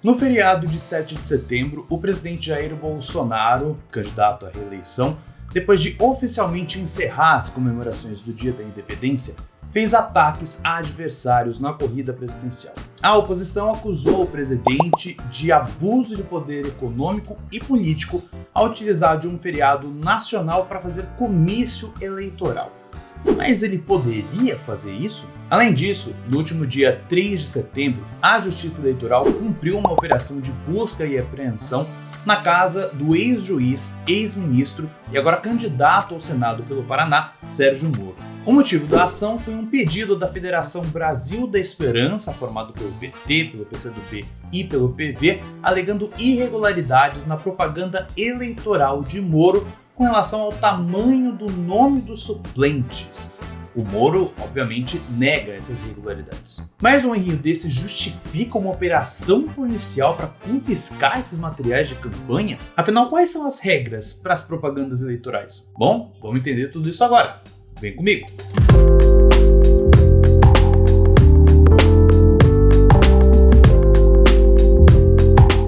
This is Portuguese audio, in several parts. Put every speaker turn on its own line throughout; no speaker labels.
No feriado de 7 de setembro, o presidente Jair Bolsonaro, candidato à reeleição, depois de oficialmente encerrar as comemorações do Dia da Independência, fez ataques a adversários na corrida presidencial. A oposição acusou o presidente de abuso de poder econômico e político ao utilizar de um feriado nacional para fazer comício eleitoral. Mas ele poderia fazer isso? Além disso, no último dia 3 de setembro, a Justiça Eleitoral cumpriu uma operação de busca e apreensão na casa do ex-juiz, ex-ministro e agora candidato ao Senado pelo Paraná, Sérgio Moro. O motivo da ação foi um pedido da Federação Brasil da Esperança, formado pelo PT, pelo PCdoB e pelo PV, alegando irregularidades na propaganda eleitoral de Moro com relação ao tamanho do nome dos suplentes. O Moro, obviamente, nega essas irregularidades. Mas um enredo desse justifica uma operação policial para confiscar esses materiais de campanha? Afinal, quais são as regras para as propagandas eleitorais? Bom, vamos entender tudo isso agora. Vem comigo!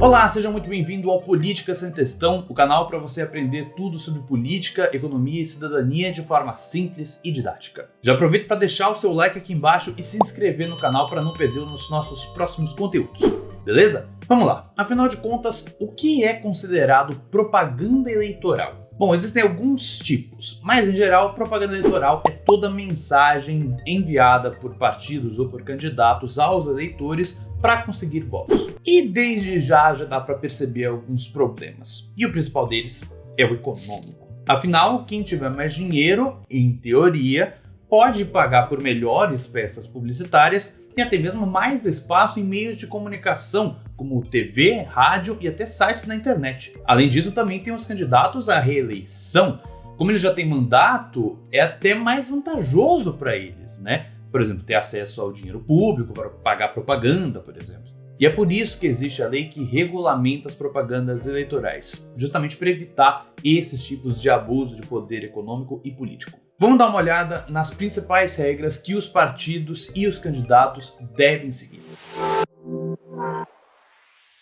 Olá, seja muito bem-vindo ao Política Sem Textão, o canal para você aprender tudo sobre política, economia e cidadania de forma simples e didática. Já aproveita para deixar o seu like aqui embaixo e se inscrever no canal para não perder os nossos próximos conteúdos, beleza? Vamos lá! Afinal de contas, o que é considerado propaganda eleitoral? Bom, existem alguns tipos, mas em geral, propaganda eleitoral é toda mensagem enviada por partidos ou por candidatos aos eleitores para conseguir votos. E desde já dá para perceber alguns problemas. E o principal deles é o econômico. Afinal, quem tiver mais dinheiro, em teoria, pode pagar por melhores peças publicitárias e até mesmo mais espaço em meios de comunicação, como TV, rádio e até sites na internet. Além disso, também tem os candidatos à reeleição. Como eles já têm mandato, é até mais vantajoso para eles, né? Por exemplo, ter acesso ao dinheiro público para pagar propaganda, por exemplo. E é por isso que existe a lei que regulamenta as propagandas eleitorais, justamente para evitar esses tipos de abuso de poder econômico e político. Vamos dar uma olhada nas principais regras que os partidos e os candidatos devem seguir.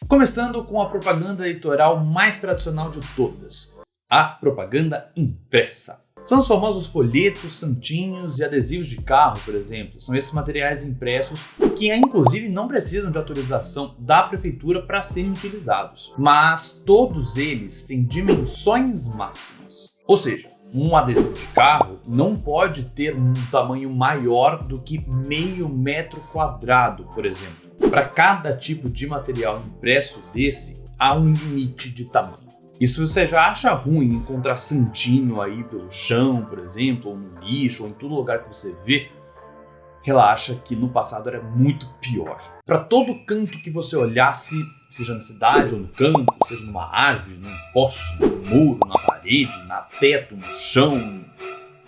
Começando com a propaganda eleitoral mais tradicional de todas, a propaganda impressa. São os famosos folhetos, santinhos e adesivos de carro, por exemplo. São esses materiais impressos que, inclusive, não precisam de autorização da prefeitura para serem utilizados. Mas todos eles têm dimensões máximas. Ou seja, um adesivo de carro não pode ter um tamanho maior do que meio metro quadrado, por exemplo. Para cada tipo de material impresso desse, há um limite de tamanho. E se você já acha ruim encontrar santinho aí pelo chão, por exemplo, ou no lixo, ou em todo lugar que você vê, relaxa que no passado era muito pior. Para todo canto que você olhasse, seja na cidade ou no campo, seja numa árvore, num poste, num muro, na parede, na teto, no chão,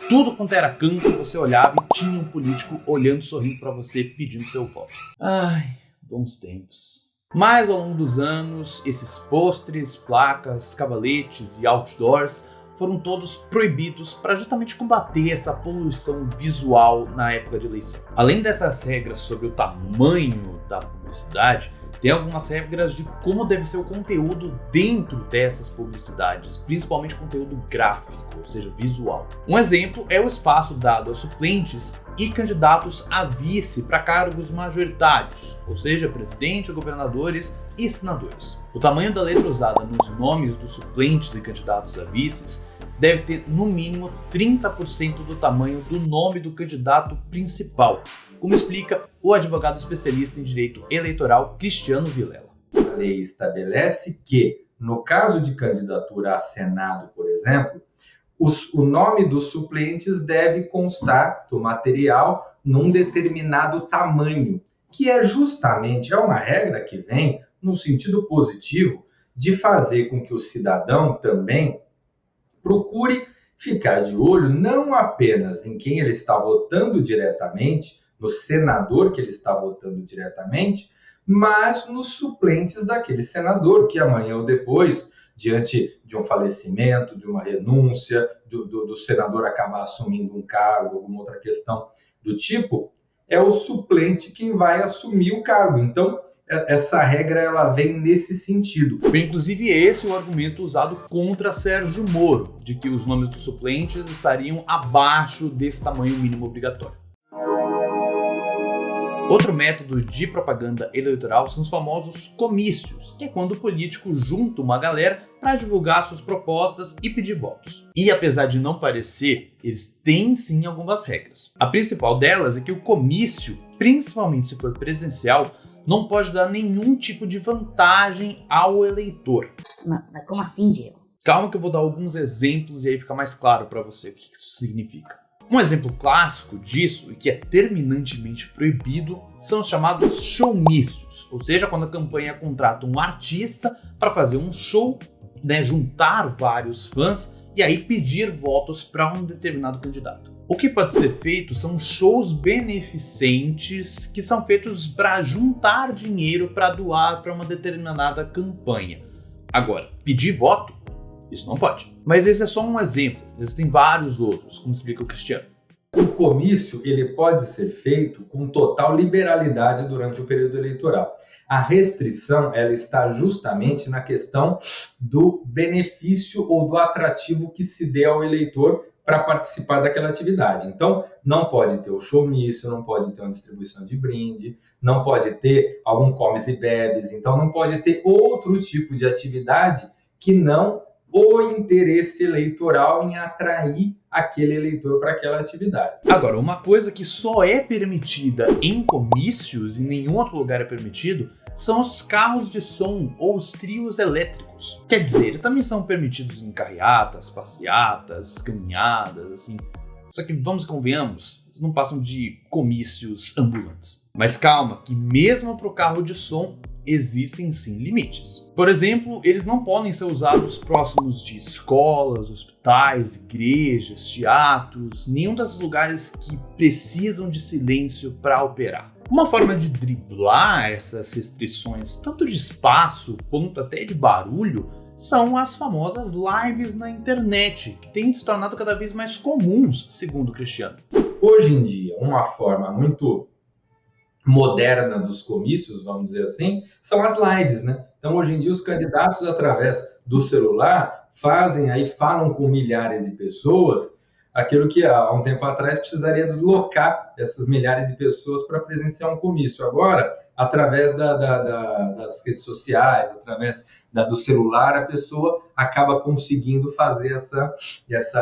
tudo quanto era canto você olhava e tinha um político olhando, sorrindo para você, pedindo seu voto. Ai, bons tempos. Mas ao longo dos anos, esses pôsteres, placas, cavaletes e outdoors foram todos proibidos para justamente combater essa poluição visual na época de eleição. Além dessas regras sobre o tamanho da publicidade, tem algumas regras de como deve ser o conteúdo dentro dessas publicidades, principalmente conteúdo gráfico, ou seja, visual. Um exemplo é o espaço dado aos suplentes e candidatos a vice para cargos majoritários, ou seja, presidente, governadores e senadores. O tamanho da letra usada nos nomes dos suplentes e candidatos a vices deve ter no mínimo 30% do tamanho do nome do candidato principal, como explica o advogado especialista em direito eleitoral Cristiano Vilela.
A lei estabelece que, no caso de candidatura a Senado, por exemplo, o nome dos suplentes deve constar do material num determinado tamanho, que é justamente uma regra que vem no sentido positivo de fazer com que o cidadão também procure ficar de olho não apenas em quem ele está votando diretamente, no senador que ele está votando diretamente, mas nos suplentes daquele senador que amanhã ou depois, diante de um falecimento, de uma renúncia, do senador acabar assumindo um cargo, alguma outra questão do tipo, é o suplente quem vai assumir o cargo. Então, essa regra ela vem nesse sentido.
Foi inclusive esse o argumento usado contra Sérgio Moro, de que os nomes dos suplentes estariam abaixo desse tamanho mínimo obrigatório. Outro método de propaganda eleitoral são os famosos comícios, que é quando o político junta uma galera para divulgar suas propostas e pedir votos. E apesar de não parecer, eles têm sim algumas regras. A principal delas é que o comício, principalmente se for presencial, não pode dar nenhum tipo de vantagem ao eleitor.
Mas como assim, Diego?
Calma que eu vou dar alguns exemplos e aí fica mais claro para você o que isso significa. Um exemplo clássico disso, e que é terminantemente proibido, são os chamados showmícios, ou seja, quando a campanha contrata um artista para fazer um show, juntar vários fãs e aí pedir votos para um determinado candidato. O que pode ser feito são shows beneficentes que são feitos para juntar dinheiro para doar para uma determinada campanha. Agora, pedir voto? Isso não pode. Mas esse é só um exemplo. Existem vários outros, como explica o Cristiano.
O comício ele pode ser feito com total liberalidade durante o período eleitoral. A restrição ela está justamente na questão do benefício ou do atrativo que se dê ao eleitor para participar daquela atividade. Então, não pode ter o showmício, não pode ter uma distribuição de brinde, não pode ter algum comes e bebes, então não pode ter outro tipo de atividade que não o interesse eleitoral em atrair aquele eleitor para aquela atividade.
Agora, uma coisa que só é permitida em comícios e em nenhum outro lugar é permitido são os carros de som ou os trios elétricos. Quer dizer, eles também são permitidos em carreatas, passeatas, caminhadas, assim. Só que, vamos e convenhamos, não passam de comícios ambulantes. Mas calma, que mesmo para o carro de som, existem sim limites. Por exemplo, eles não podem ser usados próximos de escolas, hospitais, igrejas, teatros, nenhum desses lugares que precisam de silêncio para operar. Uma forma de driblar essas restrições, tanto de espaço quanto até de barulho, são as famosas lives na internet, que têm se tornado cada vez mais comuns, segundo o Cristiano.
Hoje em dia, uma forma muito moderna dos comícios, vamos dizer assim, são as lives, né? Então, hoje em dia, os candidatos, através do celular, falam com milhares de pessoas, aquilo que há um tempo atrás precisaria deslocar essas milhares de pessoas para presenciar um comício. Agora, através das redes sociais, através do celular, a pessoa acaba conseguindo fazer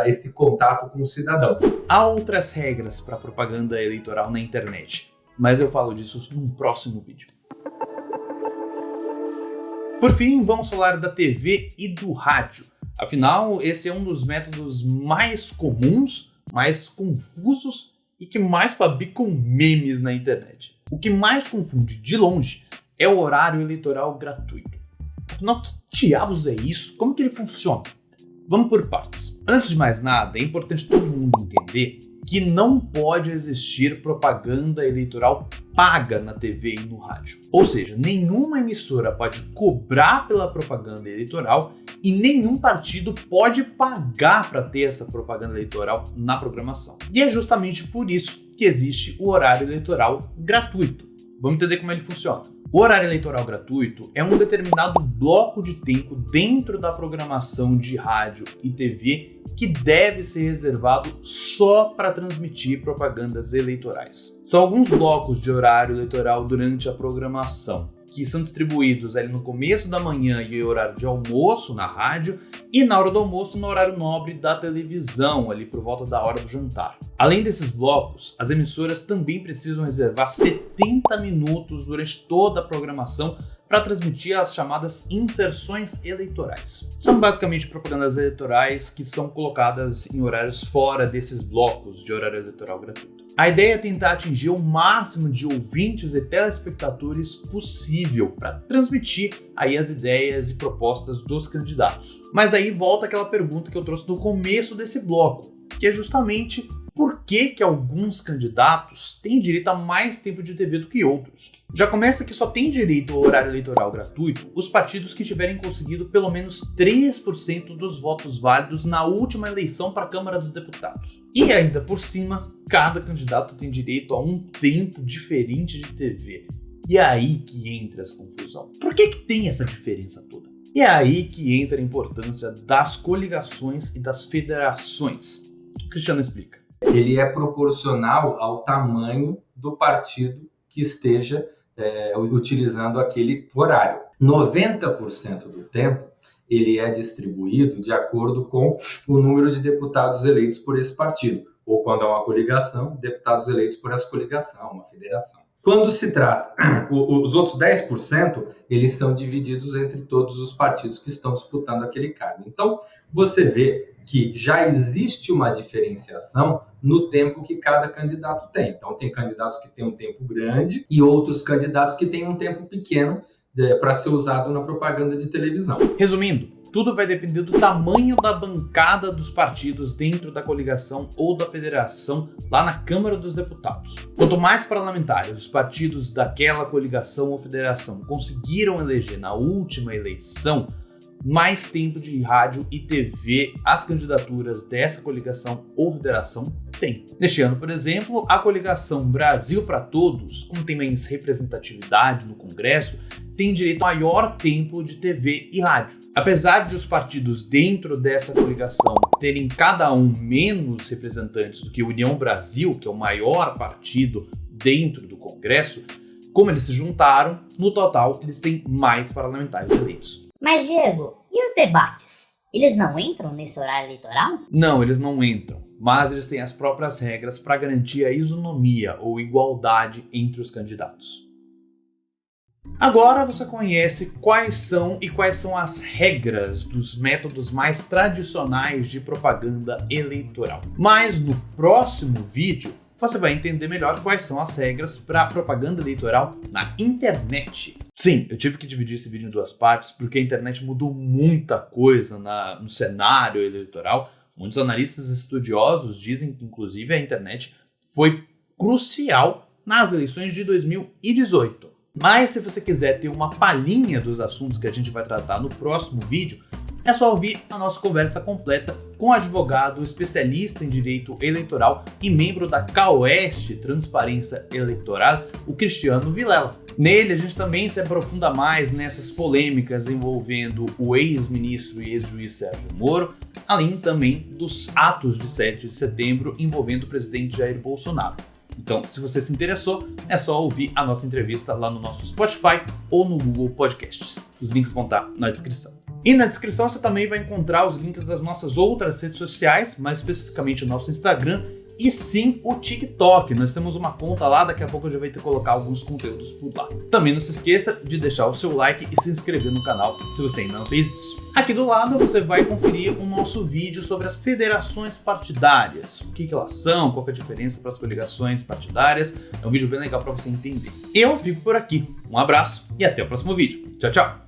esse contato com o cidadão.
Há outras regras para propaganda eleitoral na internet, mas eu falo disso num próximo vídeo. Por fim, vamos falar da TV e do rádio. Afinal, esse é um dos métodos mais comuns, mais confusos e que mais fabricam memes na internet. O que mais confunde de longe é o horário eleitoral gratuito. Afinal, que diabos é isso? Como que ele funciona? Vamos por partes. Antes de mais nada, é importante todo mundo entender que não pode existir propaganda eleitoral paga na TV e no rádio. Ou seja, nenhuma emissora pode cobrar pela propaganda eleitoral e nenhum partido pode pagar para ter essa propaganda eleitoral na programação. E é justamente por isso que existe o horário eleitoral gratuito. Vamos entender como ele funciona. O horário eleitoral gratuito é um determinado bloco de tempo dentro da programação de rádio e TV que deve ser reservado só para transmitir propagandas eleitorais. São alguns blocos de horário eleitoral durante a programação, que são distribuídos ali no começo da manhã e horário de almoço na rádio, e na hora do almoço no horário nobre da televisão, ali por volta da hora do jantar. Além desses blocos, as emissoras também precisam reservar 70 minutos durante toda a programação para transmitir as chamadas inserções eleitorais. São basicamente propagandas eleitorais que são colocadas em horários fora desses blocos de horário eleitoral gratuito. A ideia é tentar atingir o máximo de ouvintes e telespectadores possível para transmitir aí as ideias e propostas dos candidatos. Mas daí volta aquela pergunta que eu trouxe no começo desse bloco, que é justamente por que alguns candidatos têm direito a mais tempo de TV do que outros. Já começa que só tem direito ao horário eleitoral gratuito os partidos que tiverem conseguido pelo menos 3% dos votos válidos na última eleição para a Câmara dos Deputados. E ainda por cima, cada candidato tem direito a um tempo diferente de TV. E é aí que entra essa confusão. Por que tem essa diferença toda? E é aí que entra a importância das coligações e das federações. O Cristiano explica.
Ele é proporcional ao tamanho do partido que esteja utilizando aquele horário. 90% do tempo, ele é distribuído de acordo com o número de deputados eleitos por esse partido. Ou quando é uma coligação, deputados eleitos por essa coligação, uma federação. Quando se trata, os outros 10%, eles são divididos entre todos os partidos que estão disputando aquele cargo. Então, você vê que já existe uma diferenciação no tempo que cada candidato tem. Então, tem candidatos que têm um tempo grande e outros candidatos que têm um tempo pequeno para ser usado na propaganda de televisão.
Resumindo, tudo vai depender do tamanho da bancada dos partidos dentro da coligação ou da federação lá na Câmara dos Deputados. Quanto mais parlamentares os partidos daquela coligação ou federação conseguiram eleger na última eleição, mais tempo de rádio e TV as candidaturas dessa coligação ou federação têm. Neste ano, por exemplo, a coligação Brasil para Todos, como tem mais representatividade no Congresso, tem direito a maior tempo de TV e rádio. Apesar de os partidos dentro dessa coligação terem cada um menos representantes do que a União Brasil, que é o maior partido dentro do Congresso, como eles se juntaram, no total eles têm mais parlamentares eleitos.
Mas, Diego, e os debates? Eles não entram nesse horário eleitoral?
Não, eles não entram, mas eles têm as próprias regras para garantir a isonomia ou igualdade entre os candidatos. Agora você conhece quais são as regras dos métodos mais tradicionais de propaganda eleitoral. Mas no próximo vídeo você vai entender melhor quais são as regras para propaganda eleitoral na internet. Sim, eu tive que dividir esse vídeo em duas partes porque a internet mudou muita coisa no cenário eleitoral. Muitos analistas estudiosos dizem que, inclusive, a internet foi crucial nas eleições de 2018. Mas se você quiser ter uma palhinha dos assuntos que a gente vai tratar no próximo vídeo, é só ouvir a nossa conversa completa com o advogado especialista em direito eleitoral e membro da CAOeste Transparência Eleitoral, o Cristiano Vilela. Nele, a gente também se aprofunda mais nessas polêmicas envolvendo o ex-ministro e ex-juiz Sérgio Moro, além também dos atos de 7 de setembro envolvendo o presidente Jair Bolsonaro. Então, se você se interessou, é só ouvir a nossa entrevista lá no nosso Spotify ou no Google Podcasts. Os links vão estar na descrição. E na descrição você também vai encontrar os links das nossas outras redes sociais, mais especificamente o nosso Instagram e sim o TikTok. Nós temos uma conta lá, daqui a pouco eu já vou ter que colocar alguns conteúdos por lá. Também não se esqueça de deixar o seu like e se inscrever no canal se você ainda não fez isso. Aqui do lado você vai conferir o nosso vídeo sobre as federações partidárias. O que elas são, qual que é a diferença para as coligações partidárias. É um vídeo bem legal para você entender. Eu fico por aqui. Um abraço e até o próximo vídeo. Tchau, tchau!